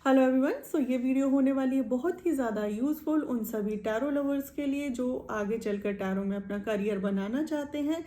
Hello everyone. सो ये video होने वाली है बहुत ही ज़्यादा यूज़फुल उन सभी टैरो लवर्स के लिए जो आगे चलकर टैरो में अपना करियर बनाना चाहते हैं,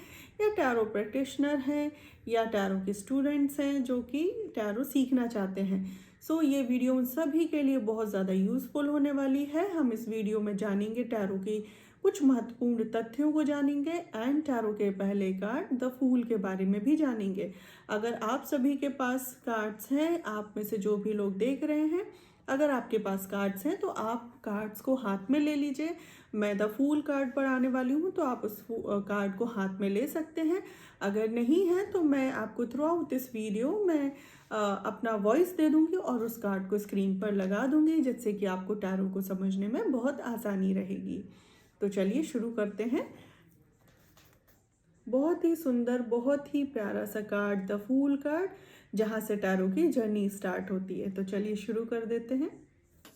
या टैरो प्रैक्टिशनर हैं, या टैरो के स्टूडेंट्स हैं जो कि टैरो सीखना चाहते हैं। सो ये वीडियो उन सभी के लिए बहुत ज़्यादा यूज़फुल होने वाली है। हम इस वीडियो में जानेंगे टैरो की कुछ महत्वपूर्ण तथ्यों को जानेंगे एंड टैरो के पहले कार्ड द फूल के बारे में भी जानेंगे। अगर आप सभी के पास कार्ड्स हैं, आप में से जो भी लोग देख रहे हैं, अगर आपके पास कार्ड्स हैं तो आप कार्ड्स को हाथ में ले लीजिए। मैं द फूल कार्ड पर आने वाली हूँ तो आप उस कार्ड को हाथ में ले सकते हैं। अगर नहीं है तो मैं आपको थ्रू आउट दिस वीडियो में अपना वॉइस दे दूंगी और उस कार्ड को स्क्रीन पर लगा दूंगी, जिससे कि आपको टैरो को समझने में बहुत आसानी रहेगी। तो चलिए शुरू करते हैं। बहुत ही सुंदर, बहुत ही प्यारा सा कार्ड द फूल कार्ड, जहाँ से टैरो की जर्नी स्टार्ट होती है। तो चलिए शुरू कर देते हैं।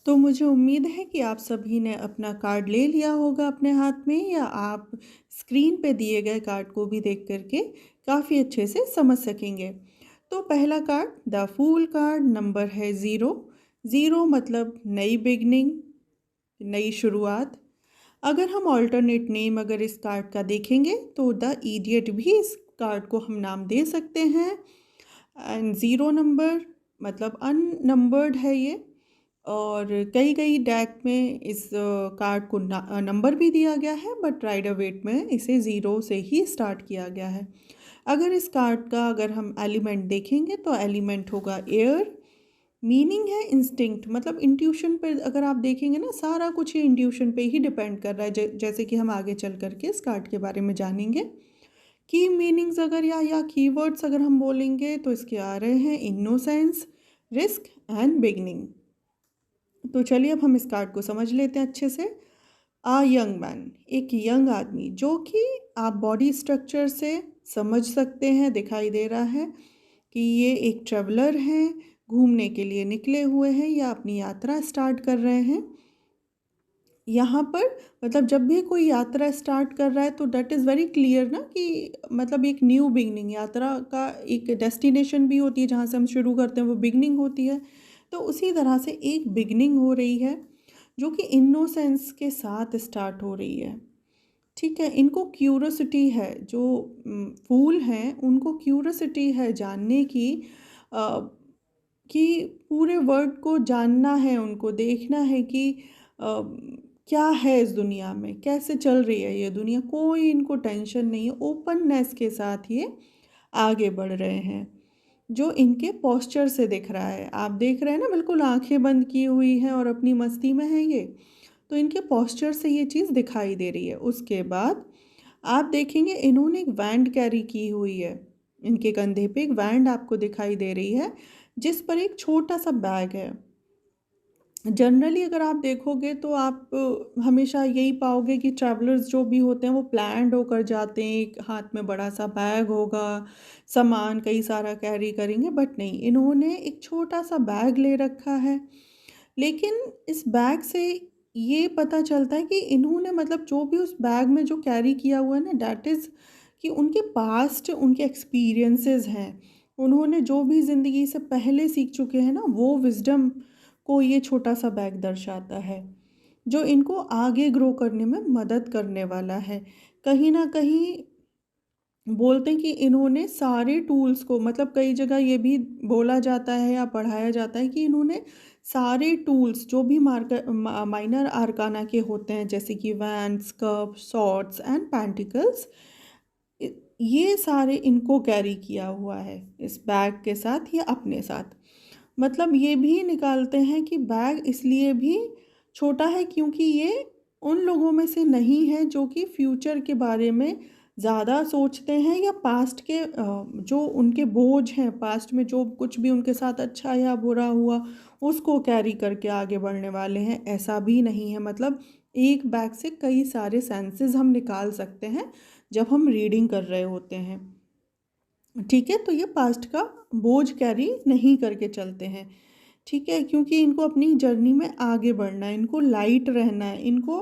तो मुझे उम्मीद है कि आप सभी ने अपना कार्ड ले लिया होगा अपने हाथ में, या आप स्क्रीन पे दिए गए कार्ड को भी देख करके काफ़ी अच्छे से समझ सकेंगे। तो पहला card the fool card, number है 0। 0 मतलब नई बिगनिंग, नई शुरुआत। अगर हम ऑल्टरनेट नेम अगर इस कार्ड का देखेंगे तो द इडियट भी इस कार्ड को हम नाम दे सकते हैं। एंड 0 नंबर मतलब अननंबर्ड है ये। और कई कई डेक में इस कार्ड को नंबर भी दिया गया है, बट राइडर वेट में इसे 0 से ही स्टार्ट किया गया है। अगर इस कार्ड का अगर हम एलिमेंट देखेंगे तो एलिमेंट होगा एयर। मीनिंग है इंस्टिंक्ट, मतलब इंट्यूशन पे अगर आप देखेंगे ना, सारा कुछ ये इंट्यूशन पे ही डिपेंड कर रहा है। जैसे कि हम आगे चल करके इस कार्ड के बारे में जानेंगे। की मीनिंग्स अगर या कीवर्ड्स अगर हम बोलेंगे तो इसके आ रहे हैं इनोसेंस, रिस्क एंड बिगनिंग। तो चलिए अब हम इस कार्ड को समझ लेते हैं अच्छे से। आ यंग मैन, एक यंग आदमी जो कि आप बॉडी स्ट्रक्चर से समझ सकते हैं, दिखाई दे रहा है कि ये एक ट्रेवलर हैं, घूमने के लिए निकले हुए हैं या अपनी यात्रा स्टार्ट कर रहे हैं। यहाँ पर मतलब जब भी कोई यात्रा स्टार्ट कर रहा है तो डेट इज़ वेरी क्लियर ना कि मतलब एक न्यू बिगनिंग, यात्रा का एक डेस्टिनेशन भी होती है जहाँ से हम शुरू करते हैं, वो बिगनिंग होती है। तो उसी तरह से एक बिगनिंग हो रही है जो कि इनोसेंस के साथ स्टार्ट हो रही है। ठीक है, इनको क्यूरोसिटी है, जो फूल हैं उनको क्यूरोसिटी है जानने की, अ, कि पूरे वर्ल्ड को जानना है, उनको देखना है कि क्या है इस दुनिया में, कैसे चल रही है ये दुनिया। कोई इनको टेंशन नहीं है, ओपननेस के साथ ये आगे बढ़ रहे हैं, जो इनके पोस्चर से दिख रहा है। आप देख रहे हैं ना, बिल्कुल आंखें बंद की हुई हैं और अपनी मस्ती में है ये। तो इनके पोस्चर से ये चीज़ दिखाई दे रही है। उसके बाद आप देखेंगे इन्होंने एक वैंड कैरी की हुई है, इनके कंधे पे एक वैंड आपको दिखाई दे रही है जिस पर एक छोटा सा बैग है। जनरली अगर आप देखोगे तो आप हमेशा यही पाओगे कि ट्रैवलर्स जो भी होते हैं वो प्लान्ड होकर जाते हैं, एक हाथ में बड़ा सा बैग होगा, सामान कई सारा कैरी करेंगे, बट नहीं, इन्होंने एक छोटा सा बैग ले रखा है। लेकिन इस बैग से ये पता चलता है कि इन्होंने मतलब जो भी उस बैग में जो कैरी किया हुआ है ना, डैट इज़ कि उनके पास्ट, उनके एक्सपीरियंसेस हैं, उन्होंने जो भी ज़िंदगी से पहले सीख चुके हैं ना, वो विजडम को ये छोटा सा बैग दर्शाता है, जो इनको आगे ग्रो करने में मदद करने वाला है। कहीं ना कहीं बोलते हैं कि इन्होंने सारे टूल्स को, मतलब कई जगह ये भी बोला जाता है या पढ़ाया जाता है कि इन्होंने सारे टूल्स जो भी माइनर आर्काना के होते हैं, जैसे कि wands, curve, swords and pentacles, ये सारे इनको कैरी किया हुआ है इस बैग के साथ या अपने साथ। मतलब ये भी निकालते हैं कि बैग इसलिए भी छोटा है क्योंकि ये उन लोगों में से नहीं है जो कि फ्यूचर के बारे में ज़्यादा सोचते हैं, या पास्ट के जो उनके बोझ हैं, पास्ट में जो कुछ भी उनके साथ अच्छा या बुरा हुआ उसको कैरी करके आगे बढ़ने वाले हैं, ऐसा भी नहीं है। मतलब एक बैग से कई सारे सेंसेस हम निकाल सकते हैं जब हम रीडिंग कर रहे होते हैं। ठीक है, तो ये पास्ट का बोझ कैरी नहीं करके चलते हैं। ठीक है, क्योंकि इनको अपनी जर्नी में आगे बढ़ना है, इनको लाइट रहना है, इनको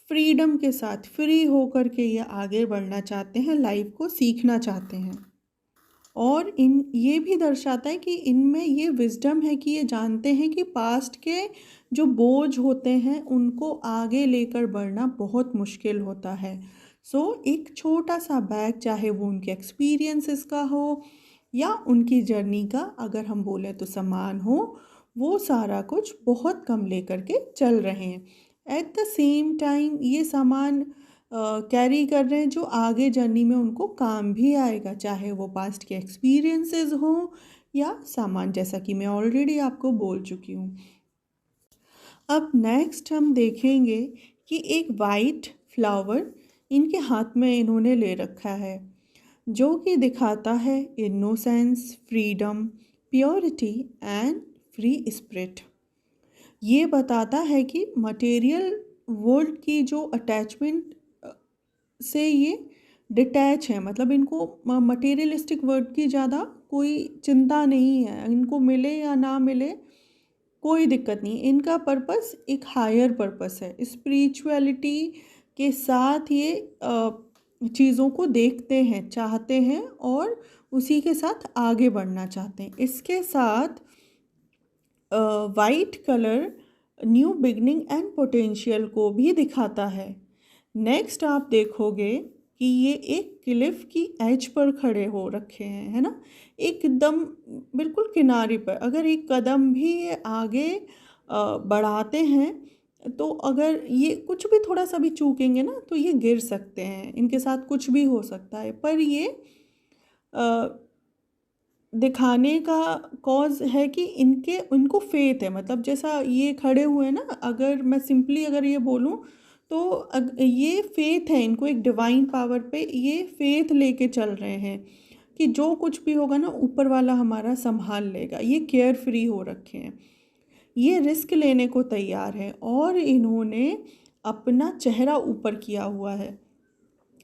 फ्रीडम के साथ फ्री होकर के ये आगे बढ़ना चाहते हैं, लाइफ को सीखना चाहते हैं। और इन ये भी दर्शाता है कि इनमें ये विजडम है कि ये जानते हैं कि पास्ट के जो बोझ होते हैं उनको आगे लेकर बढ़ना बहुत मुश्किल होता है। सो एक छोटा सा बैग, चाहे वो उनके एक्सपीरियंसेस का हो या उनकी जर्नी का, अगर हम बोलें तो सामान हो, वो सारा कुछ बहुत कम लेकर के चल रहे हैं। एट द सेम टाइम ये सामान कैरी कर रहे हैं जो आगे जर्नी में उनको काम भी आएगा, चाहे वो पास्ट के एक्सपीरियंसेस हों या सामान, जैसा कि मैं ऑलरेडी आपको बोल चुकी हूँ। अब नेक्स्ट हम देखेंगे कि एक वाइट फ्लावर इनके हाथ में इन्होंने ले रखा है, जो कि दिखाता है innocence, freedom, purity and free spirit. ये बताता है कि मटेरियल वर्ल्ड की जो अटैचमेंट से ये डिटैच है, मतलब इनको मटेरियलिस्टिक वर्ल्ड की ज़्यादा कोई चिंता नहीं है, इनको मिले या ना मिले कोई दिक्कत नहीं। इनका पर्पस एक हायर पर्पस है, स्पिरिचुअलिटी के साथ ये चीज़ों को देखते हैं, चाहते हैं और उसी के साथ आगे बढ़ना चाहते हैं। इसके साथ white colour new beginning and potential को भी दिखाता है। नेक्स्ट आप देखोगे कि ये एक क्लिफ की एज पर खड़े हो रखे हैं, है ना, एकदम बिल्कुल किनारे पर। अगर एक कदम भी ये आगे बढ़ाते हैं तो अगर ये कुछ भी थोड़ा सा भी चूकेंगे ना तो ये गिर सकते हैं, इनके साथ कुछ भी हो सकता है। पर ये दिखाने का कॉज है कि उनको फेथ है, मतलब जैसा ये खड़े हुए हैं ना, अगर मैं सिंपली अगर ये बोलूँ तो ये फेथ है, इनको एक डिवाइन पावर पे ये फेथ लेके चल रहे हैं कि जो कुछ भी होगा ना ऊपर वाला हमारा संभाल लेगा। ये केयर फ्री हो रखे हैं, ये रिस्क लेने को तैयार है और इन्होंने अपना चेहरा ऊपर किया हुआ है।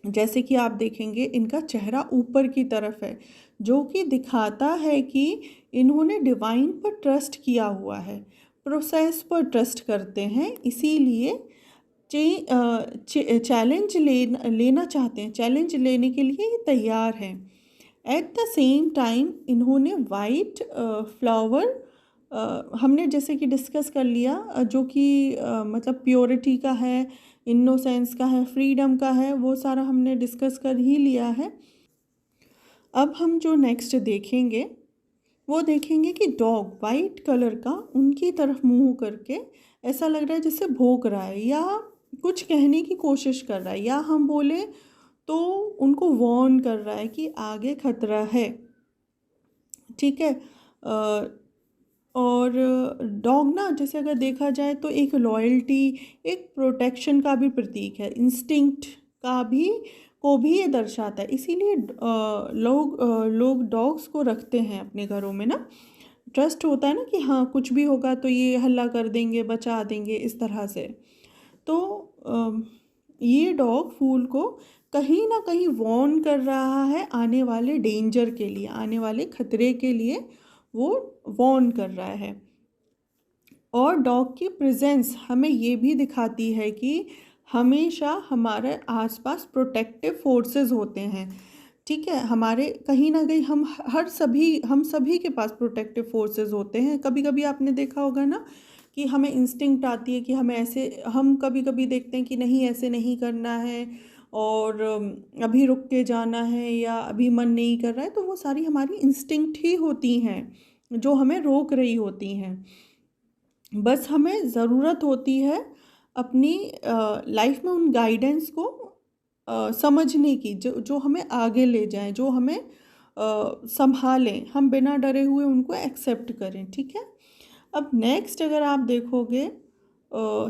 जैसे कि आप देखेंगे इनका चेहरा ऊपर की तरफ है, जो कि दिखाता है कि इन्होंने डिवाइन पर ट्रस्ट किया हुआ है, प्रोसेस पर ट्रस्ट करते हैं, इसीलिए चैलेंज लेना चाहते हैं, चैलेंज लेने के लिए ये तैयार हैं। एट द सेम टाइम इन्होंने वाइट फ्लावर हमने जैसे कि डिस्कस कर लिया, जो कि मतलब प्योरिटी का है, इनोसेंस का है, फ्रीडम का है, वो सारा हमने डिस्कस कर ही लिया है। अब हम जो नेक्स्ट देखेंगे वो देखेंगे कि डॉग वाइट कलर का उनकी तरफ मुंह करके ऐसा लग रहा है जैसे भौंक रहा है या कुछ कहने की कोशिश कर रहा है, या हम बोले तो उनको वार्न कर रहा है कि आगे खतरा है। ठीक है। और डॉग ना, जैसे अगर देखा जाए तो एक लॉयल्टी, एक प्रोटेक्शन का भी प्रतीक है, इंस्टिंक्ट का भी को भी ये दर्शाता है। इसीलिए लोग डॉग्स को रखते हैं अपने घरों में ना, ट्रस्ट होता है ना कि हाँ कुछ भी होगा तो ये हल्ला कर देंगे, बचा देंगे, इस तरह से। तो ये डॉग फूल को कहीं ना कहीं वार्न कर रहा है आने वाले डेंजर के लिए, आने वाले खतरे के लिए वो वार्न कर रहा है। और डॉग की प्रेजेंस हमें ये भी दिखाती है कि हमेशा हमारे आसपास प्रोटेक्टिव फोर्सेस होते हैं। ठीक है, हमारे कहीं ना कहीं हम सभी के पास प्रोटेक्टिव फोर्सेस होते हैं। कभी कभी आपने देखा होगा ना कि हमें इंस्टिंक्ट आती है कि हमें ऐसे, हम कभी कभी देखते हैं कि नहीं ऐसे नहीं करना है और अभी रुक के जाना है या अभी मन नहीं कर रहा है, तो वो सारी हमारी इंस्टिंक्ट ही होती हैं जो हमें रोक रही होती हैं। बस हमें ज़रूरत होती है अपनी लाइफ में उन गाइडेंस को समझने की, जो हमें आगे ले जाएं, जो हमें संभालें, हम बिना डरे हुए उनको एक्सेप्ट करें। ठीक है। अब नेक्स्ट अगर आप देखोगे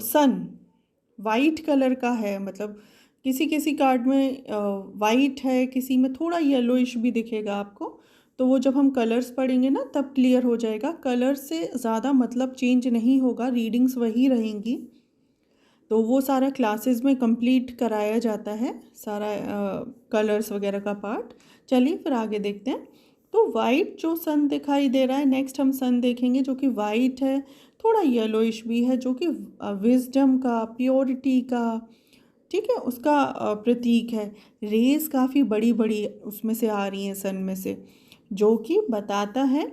सन वाइट कलर का है, मतलब किसी किसी कार्ड में वाइट है, किसी में थोड़ा येलोइश भी दिखेगा आपको। तो वो जब हम कलर्स पढ़ेंगे ना तब क्लियर हो जाएगा। कलर से ज़्यादा मतलब चेंज नहीं होगा, रीडिंग्स वही रहेंगी। तो वो सारा क्लासेस में कंप्लीट कराया जाता है, सारा कलर्स वगैरह का पार्ट। चलिए फिर आगे देखते हैं। तो वाइट जो सन दिखाई दे रहा है, नेक्स्ट हम सन देखेंगे जो कि वाइट है, थोड़ा येलोइश भी है, जो कि विजडम का, प्योरिटी का, ठीक है, उसका प्रतीक है। रेज काफ़ी बड़ी बड़ी उसमें से आ रही हैं सन में से, जो कि बताता है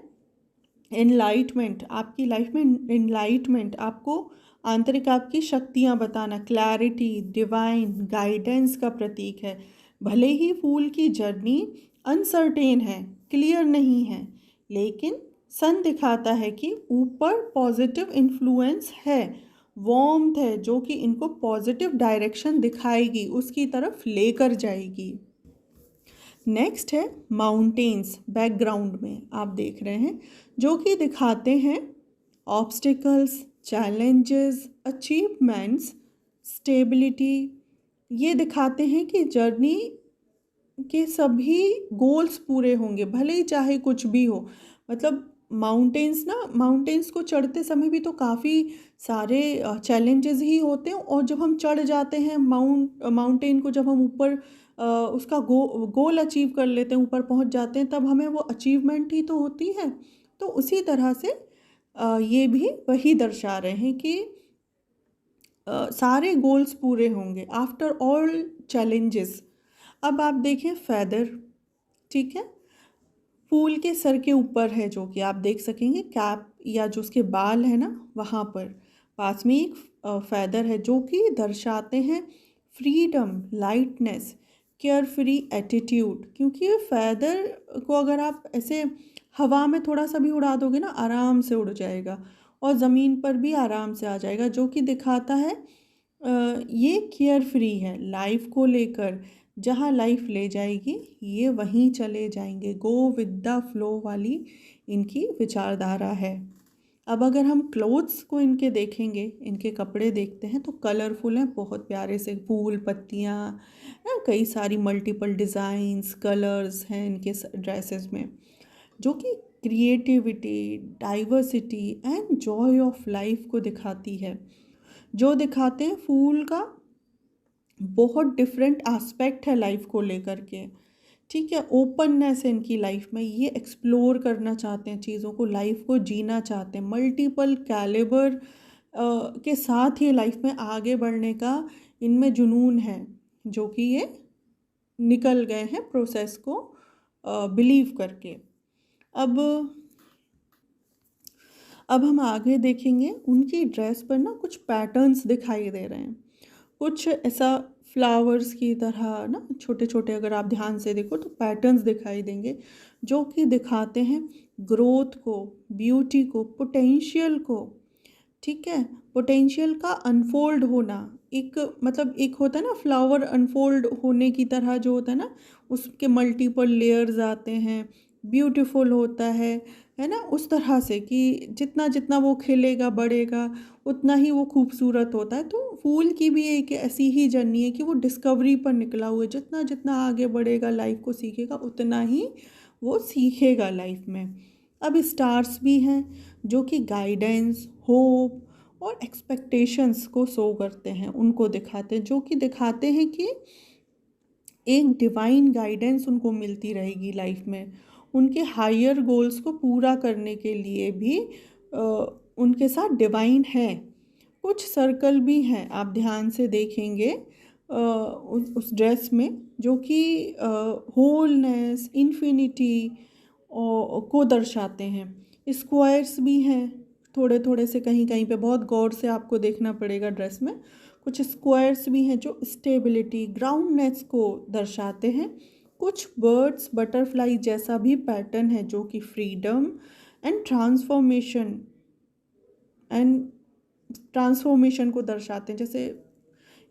एनलाइटमेंट, आपकी लाइफ में एनलाइटमेंट, आपको आंतरिक आपकी शक्तियाँ बताना, क्लैरिटी, डिवाइन गाइडेंस का प्रतीक है। भले ही फूल की जर्नी अनसर्टेन है, क्लियर नहीं है, लेकिन सन दिखाता है कि ऊपर पॉजिटिव इन्फ्लुएंस है, वार्मथ है, जो कि इनको पॉजिटिव डायरेक्शन दिखाएगी, उसकी तरफ लेकर जाएगी। नेक्स्ट है माउंटेन्स, बैकग्राउंड में आप देख रहे हैं, जो कि दिखाते हैं ऑब्स्टिकल्स, चैलेंजेस, अचीवमेंट्स, स्टेबिलिटी। ये दिखाते हैं कि जर्नी के सभी गोल्स पूरे होंगे, भले ही चाहे कुछ भी हो। मतलब माउंटेन्स को चढ़ते समय भी तो काफ़ी सारे चैलेंजेस ही होते हैं, और जब हम चढ़ जाते हैं माउंटेन को, जब हम ऊपर उसका गोल अचीव कर लेते हैं, ऊपर पहुंच जाते हैं, तब हमें वो अचीवमेंट ही तो होती है। तो उसी तरह से ये भी वही दर्शा रहे हैं कि सारे गोल्स पूरे होंगे आफ्टर ऑल चैलेंजेस। अब आप देखें फैदर, ठीक है, फूल के सर के ऊपर है, जो कि आप देख सकेंगे कैप या जो उसके बाल है ना, वहाँ पर पास में एक फैदर है, जो कि दर्शाते हैं freedom, lightness, care free attitude. क्योंकि फैदर को अगर आप ऐसे हवा में थोड़ा सा भी उड़ा दोगे ना, आराम से उड़ जाएगा और ज़मीन पर भी आराम से आ जाएगा, जो कि दिखाता है ये केयर फ्री है लाइफ को लेकर। जहाँ लाइफ ले जाएगी ये वहीं चले जाएंगे, गो विद द फ्लो वाली इनकी विचारधारा है। अब अगर हम क्लोथ्स को इनके देखेंगे, इनके कपड़े देखते हैं, तो कलरफुल हैं, बहुत प्यारे से फूल पत्तियाँ, कई सारी मल्टीपल डिज़ाइंस कलर्स हैं इनके ड्रेसेस में, जो कि creativity, diversity and Joy of life को दिखाती है, जो दिखाते हैं फूल का बहुत डिफरेंट एस्पेक्ट है लाइफ को लेकर के। ठीक है, ओपननेस है इनकी लाइफ में, ये एक्सप्लोर करना चाहते हैं चीज़ों को, लाइफ को जीना चाहते हैं, मल्टीपल कैलिबर के साथ ये लाइफ में आगे बढ़ने का इनमें जुनून है, जो कि ये निकल गए हैं प्रोसेस को बिलीव करके। अब हम आगे देखेंगे, उनकी ड्रेस पर ना कुछ पैटर्न्स दिखाई दे रहे हैं, कुछ ऐसा फ्लावर्स की तरह ना, छोटे छोटे, अगर आप ध्यान से देखो तो पैटर्न्स दिखाई देंगे, जो कि दिखाते हैं ग्रोथ को, ब्यूटी को, पोटेंशियल को। ठीक है, पोटेंशियल का अनफोल्ड होना, एक मतलब एक होता है ना फ्लावर अनफोल्ड होने की तरह, जो होता है ना, उसके मल्टीपल लेयर्स आते हैं, ब्यूटीफुल होता है ना, उस तरह से कि जितना जितना वो खिलेगा बढ़ेगा उतना ही वो खूबसूरत होता है। तो फूल की भी एक ऐसी ही जर्नी है कि वो डिस्कवरी पर निकला हुआ है, जितना जितना आगे बढ़ेगा लाइफ को सीखेगा, उतना ही वो सीखेगा लाइफ में। अब स्टार्स भी हैं, जो कि गाइडेंस, होप और एक्सपेक्टेशंस को शो करते हैं, उनको दिखाते हैं, जो कि दिखाते हैं कि एक डिवाइन गाइडेंस उनको मिलती रहेगी लाइफ में, उनके हायर गोल्स को पूरा करने के लिए भी उनके साथ डिवाइन है। कुछ सर्कल भी हैं, आप ध्यान से देखेंगे उस ड्रेस में, जो कि होलनेस, इन्फिनिटी को दर्शाते हैं। स्क्वायर्स भी हैं थोड़े थोड़े से, कहीं कहीं पे बहुत गौर से आपको देखना पड़ेगा ड्रेस में, कुछ स्क्वायर्स भी हैं जो स्टेबिलिटी, ग्राउंडनेस को दर्शाते हैं। कुछ बर्ड्स, बटरफ्लाई जैसा भी पैटर्न है, जो कि फ्रीडम एंड ट्रांसफॉर्मेशन को दर्शाते हैं। जैसे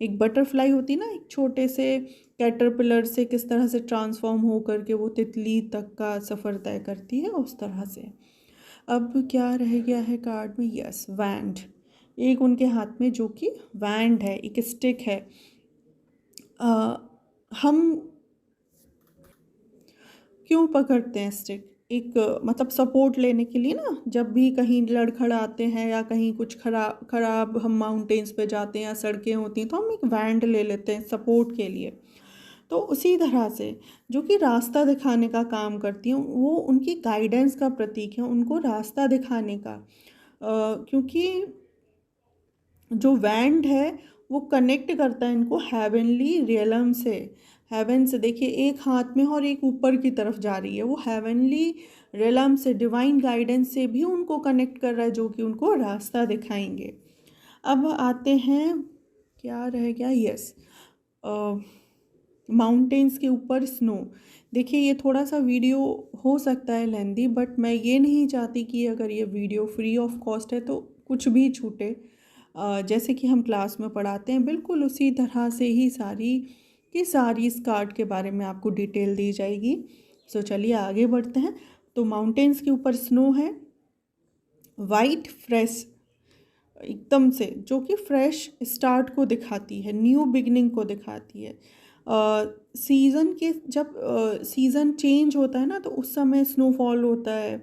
एक बटरफ्लाई होती है ना, एक छोटे से कैटरपिलर से किस तरह से ट्रांसफॉर्म हो करके वो तितली तक का सफ़र तय करती है, उस तरह से। अब क्या रह गया है कार्ड में, यस, वैंड, एक उनके हाथ में जो कि वैंड है, एक स्टिक है। हम क्यों पकड़ते हैं स्टिक, एक मतलब सपोर्ट लेने के लिए ना, जब भी कहीं लड़खड़ाते हैं या कहीं कुछ खराब हम माउंटेन्स पे जाते हैं या सड़कें होती हैं, तो हम एक वैंड ले लेते हैं सपोर्ट के लिए। तो उसी तरह से जो कि रास्ता दिखाने का काम करती हैं, वो उनकी गाइडेंस का प्रतीक है, उनको रास्ता दिखाने का। क्योंकि जो वैंड है वो कनेक्ट करता है इनको हेवनली रियलम से, हेवन से देखिए एक हाथ में और एक ऊपर की तरफ जा रही है, वो हेवनली रिलम से, डिवाइन गाइडेंस से भी उनको कनेक्ट कर रहा है, जो कि उनको रास्ता दिखाएंगे। अब आते हैं, क्या रह गया, यस, माउंटेन्स के ऊपर स्नो। देखिए ये थोड़ा सा वीडियो हो सकता है लेंदी, बट मैं ये नहीं चाहती कि अगर ये वीडियो फ्री ऑफ कॉस्ट है तो कुछ भी छूटे। जैसे कि हम क्लास में पढ़ाते हैं बिल्कुल उसी तरह से ही सारी की सारी इस कार्ड के बारे में आपको डिटेल दी जाएगी। सो चलिए आगे बढ़ते हैं। तो माउंटेन्स के ऊपर स्नो है, वाइट फ्रेश एकदम से, जो कि फ्रेश स्टार्ट को दिखाती है, न्यू बिगनिंग को दिखाती है। सीज़न के जब सीज़न चेंज होता है ना, तो उस समय स्नोफॉल होता है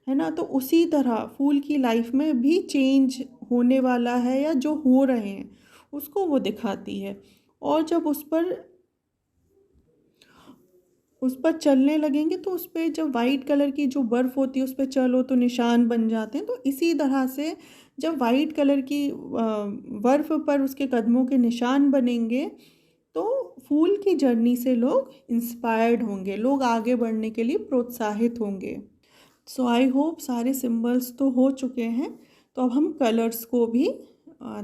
ना, तो उसी तरह फूल की लाइफ में भी चेंज होने वाला है या जो हो रहे हैं उसको वो दिखाती है। और जब उस पर चलने लगेंगे तो उस पर जब वाइट कलर की जो बर्फ़ होती है उस पर चलो तो निशान बन जाते हैं। तो इसी तरह से जब वाइट कलर की बर्फ़ पर उसके कदमों के निशान बनेंगे तो फूल की जर्नी से लोग इंस्पायर्ड होंगे, लोग आगे बढ़ने के लिए प्रोत्साहित होंगे। सो आई होप सारे सिंबल्स तो हो चुके हैं। तो अब हम कलर्स को भी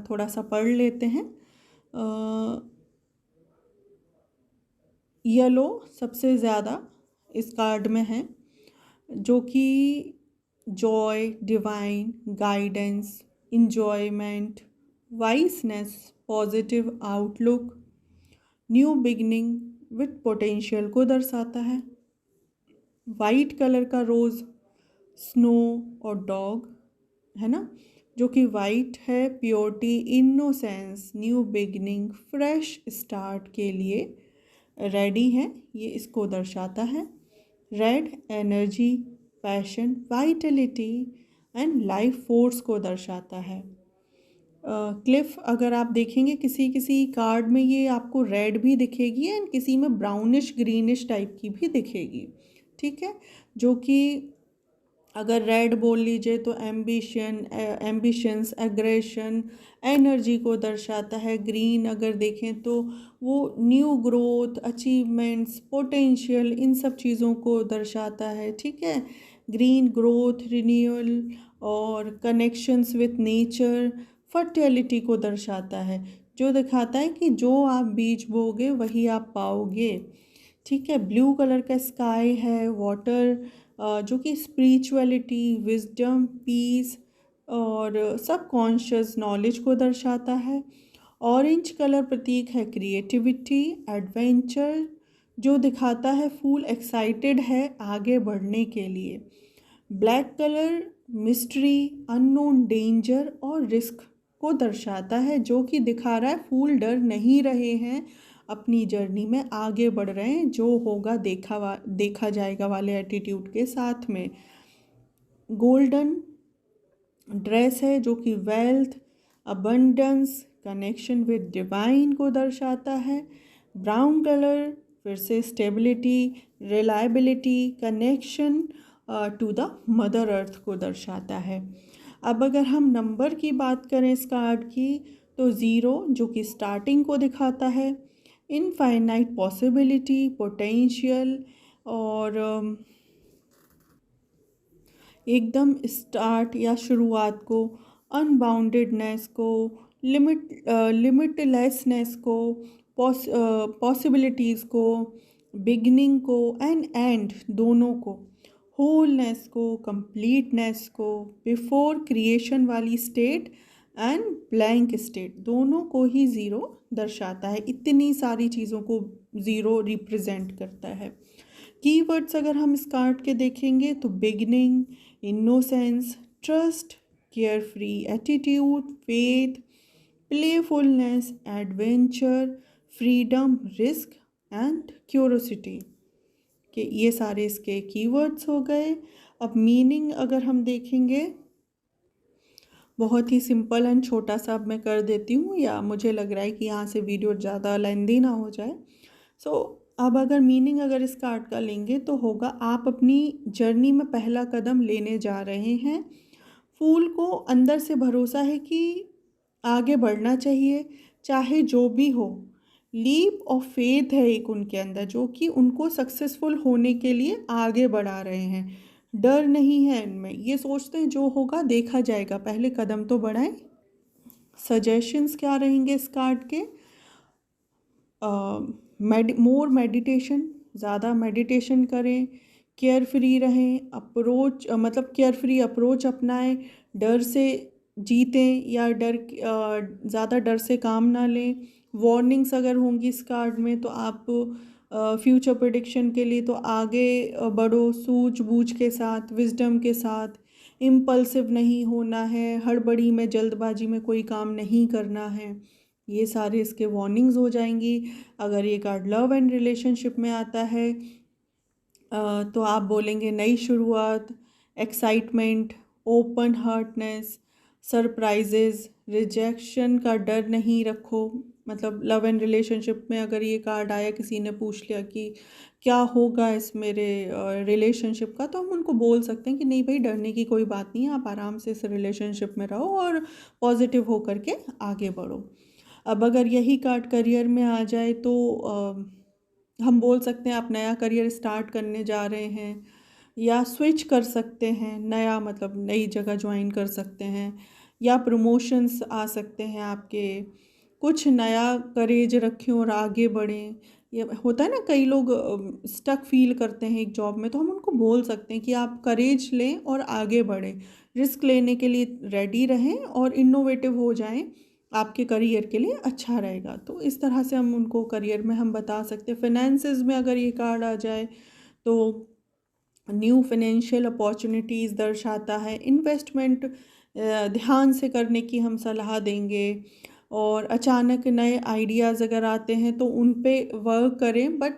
थोड़ा सा पढ़ लेते हैं। येलो सबसे ज़्यादा इस कार्ड में है, जो कि joy, divine guidance, enjoyment, wiseness, positive outlook, new beginning with potential को दर्शाता है। वाइट कलर का रोज़, स्नो और डॉग है ना, जो कि वाइट है, purity, innocence, new beginning, fresh start के लिए रेडी है, ये इसको दर्शाता है। Red energy, passion, Vitality and life force को दर्शाता है। क्लिफ अगर आप देखेंगे किसी किसी कार्ड में ये आपको रेड भी दिखेगी एंड किसी में ब्राउनिश ग्रीनिश टाइप की भी दिखेगी, ठीक है। जो कि अगर रेड बोल लीजिए तो एम्बिशंस, एग्रेशन, एनर्जी को दर्शाता है। ग्रीन अगर देखें तो वो न्यू ग्रोथ, अचीवमेंट्स, पोटेंशियल, इन सब चीज़ों को दर्शाता है, ठीक है। ग्रीन ग्रोथ, रिन्यूअल और कनेक्शंस विथ नेचर, फर्टिलिटी को दर्शाता है, जो दिखाता है कि जो आप बीज बोगे वही आप पाओगे, ठीक है। ब्लू कलर का स्काई है, वाटर, जो कि स्पिरिचुअलिटी, विजडम, पीस और सबकॉन्शियस नॉलेज को दर्शाता है। ऑरेंज कलर प्रतीक है क्रिएटिविटी, एडवेंचर, जो दिखाता है फूल एक्साइटेड है आगे बढ़ने के लिए। Black colour mystery, unknown, danger और रिस्क को दर्शाता है, जो कि दिखा रहा है फूल डर नहीं रहे हैं, अपनी जर्नी में आगे बढ़ रहे हैं, जो होगा देखा जाएगा वाले एटीट्यूड के साथ में। गोल्डन ड्रेस है, जो कि wealth, abundance, connection with divine को दर्शाता है। ब्राउन कलर फिर से stability, reliability, connection to the mother earth को दर्शाता है। अब अगर हम नंबर की बात करें इस कार्ड की, तो 0 जो कि स्टार्टिंग को दिखाता है, इनफाइनाइट पॉसिबिलिटी, पोटेंशियल और एकदम स्टार्ट या शुरुआत को, अनबाउंडेडनेस को, लिमिटलेसनेस को, पॉसिबिलिटीज़ को, बिगनिंग को एंड एंड दोनों को, होलनेस को, कंप्लीटनेस को, बिफोर क्रिएशन वाली स्टेट एंड ब्लैंक स्टेट दोनों को ही 0 दर्शाता है। इतनी सारी चीज़ों को 0 रिप्रेजेंट करता है। कीवर्ड्स अगर हम इस कार्ड के देखेंगे तो beginning, innocence, trust, care free attitude, faith, playfulness, adventure, freedom, risk and curiosity कि ये सारे इसके कीवर्ड्स हो गए। अब मीनिंग अगर हम देखेंगे, बहुत ही सिंपल एंड छोटा सा अब मैं कर देती हूँ, या मुझे लग रहा है कि यहाँ से वीडियो ज़्यादा लेंदी ना हो जाए। अब अगर मीनिंग अगर इस कार्ड का लेंगे तो होगा, आप अपनी जर्नी में पहला कदम लेने जा रहे हैं। फूल को अंदर से भरोसा है कि आगे बढ़ना चाहिए, चाहे जो भी हो, लीप ऑफ फेथ है एक उनके अंदर, जो कि उनको सक्सेसफुल होने के लिए आगे बढ़ा रहे हैं। डर नहीं है इनमें, ये सोचते हैं जो होगा देखा जाएगा, पहले कदम तो बढ़ाएं। सजेशंस क्या रहेंगे इस कार्ड के? मोर मेडिटेशन, ज़्यादा मेडिटेशन करें, केयर फ्री रहें, अप्रोच मतलब केयर फ्री अप्रोच अपनाएं, डर से जीतें या ज़्यादा डर से काम ना लें। वार्निंग्स अगर होंगी इस कार्ड में तो आप फ्यूचर प्रेडिक्शन के लिए तो आगे बढ़ो सूझबूझ के साथ, विजडम के साथ। इम्पल्सिव नहीं होना है, हड़बड़ी में जल्दबाजी में कोई काम नहीं करना है। ये सारे इसके वार्निंग्स हो जाएंगी। अगर ये कार्ड लव एंड रिलेशनशिप में आता है तो आप बोलेंगे नई शुरुआत, excitement, open Hartness, surprises, rejection का डर नहीं रखो। मतलब लव एंड रिलेशनशिप में अगर ये कार्ड आया, किसी ने पूछ लिया कि क्या होगा इस मेरे रिलेशनशिप का, तो हम उनको बोल सकते हैं कि नहीं भाई, डरने की कोई बात नहीं है, आप आराम से इस रिलेशनशिप में रहो और पॉजिटिव होकर के आगे बढ़ो। अब अगर यही कार्ड करियर में आ जाए तो हम बोल सकते हैं आप नया करियर स्टार्ट करने जा रहे हैं, या स्विच कर सकते हैं, नया मतलब नई जगह ज्वाइन कर सकते हैं, या प्रमोशंस आ सकते हैं आपके। कुछ नया करेज रखें और आगे बढ़ें। ये होता है ना, कई लोग स्टक फील करते हैं एक जॉब में, तो हम उनको बोल सकते हैं कि आप करेज लें और आगे बढ़ें, रिस्क लेने के लिए रेडी रहें और इनोवेटिव हो जाएं, आपके करियर के लिए अच्छा रहेगा। तो इस तरह से हम उनको करियर में हम बता सकते हैं। फाइनेंसेस में अगर ये कार्ड आ जाए तो न्यू फाइनेंशियल अपॉर्चुनिटीज़ दर्शाता है। इन्वेस्टमेंट ध्यान से करने की हम सलाह देंगे, और अचानक नए आइडियाज़ अगर आते हैं तो उन पे वर्क करें, बट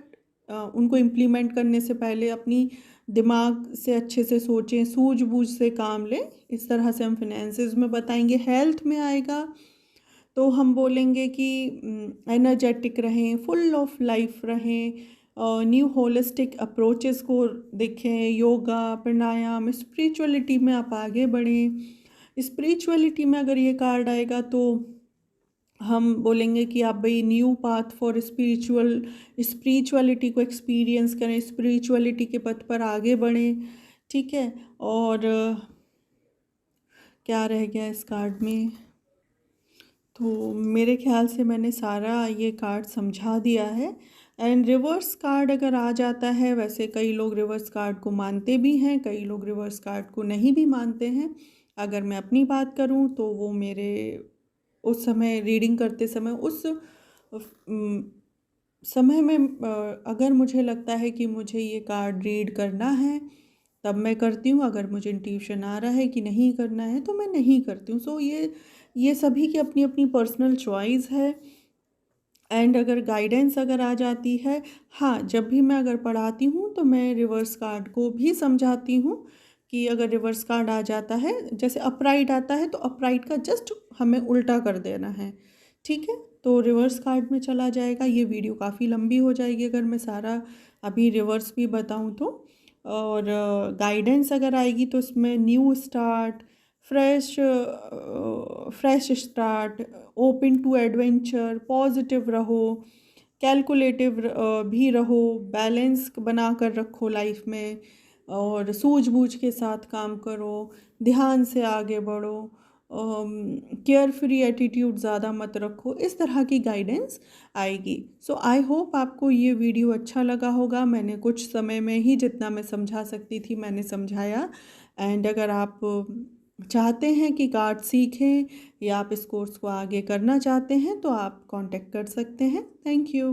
उनको इम्प्लीमेंट करने से पहले अपनी दिमाग से अच्छे से सोचें, सूझबूझ से काम लें। इस तरह से हम फाइनेंसेस में बताएंगे। हेल्थ में आएगा तो हम बोलेंगे कि एनर्जेटिक रहें, फुल ऑफ लाइफ रहें, न्यू होलिस्टिक अप्रोचेस को देखें, योगा, प्राणायाम, स्पिरिचुअलिटी में आप आगे बढ़ें। स्पिरिचुअलिटी में अगर ये कार्ड आएगा तो हम बोलेंगे कि आप भाई न्यू पाथ फॉर स्पिरिचुअलिटी को एक्सपीरियंस करें, स्पिरिचुअलिटी के पथ पर आगे बढ़ें। ठीक है, और क्या रह गया इस कार्ड में? तो मेरे ख्याल से मैंने सारा ये कार्ड समझा दिया है। एंड रिवर्स कार्ड अगर आ जाता है, वैसे कई लोग रिवर्स कार्ड को मानते भी हैं, कई लोग रिवर्स कार्ड को नहीं भी मानते हैं। अगर मैं अपनी बात करूं तो वो मेरे उस समय रीडिंग करते समय उस समय में अगर मुझे लगता है कि मुझे ये कार्ड रीड करना है तब मैं करती हूँ। अगर मुझे इंट्यूशन आ रहा है कि नहीं करना है तो मैं नहीं करती हूँ। सो ये सभी की अपनी अपनी पर्सनल चॉइस है। एंड अगर गाइडेंस अगर आ जाती है, हाँ, जब भी मैं अगर पढ़ाती हूँ तो मैं रिवर्स कार्ड को भी समझाती हूँ कि अगर रिवर्स कार्ड आ जाता है, जैसे अपराइट आता है तो अपराइट का जस्ट हमें उल्टा कर देना है। ठीक है, तो रिवर्स कार्ड में चला जाएगा। ये वीडियो काफ़ी लंबी हो जाएगी अगर मैं सारा अभी रिवर्स भी बताऊँ तो। और गाइडेंस अगर आएगी तो इसमें new start, fresh start, open to adventure, positive रहो, कैलकुलेटिव भी रहो, बैलेंस बना कर रखो लाइफ में, और सूझबूझ के साथ काम करो, ध्यान से आगे बढ़ो, केयर फ्री एटीट्यूड ज़्यादा मत रखो। इस तरह की गाइडेंस आएगी। सो आई होप आपको ये वीडियो अच्छा लगा होगा। मैंने कुछ समय में ही जितना मैं समझा सकती थी मैंने समझाया। एंड अगर आप चाहते हैं कि कार्ड सीखें या आप इस कोर्स को आगे करना चाहते हैं तो आप कांटेक्ट कर सकते हैं। Thank you.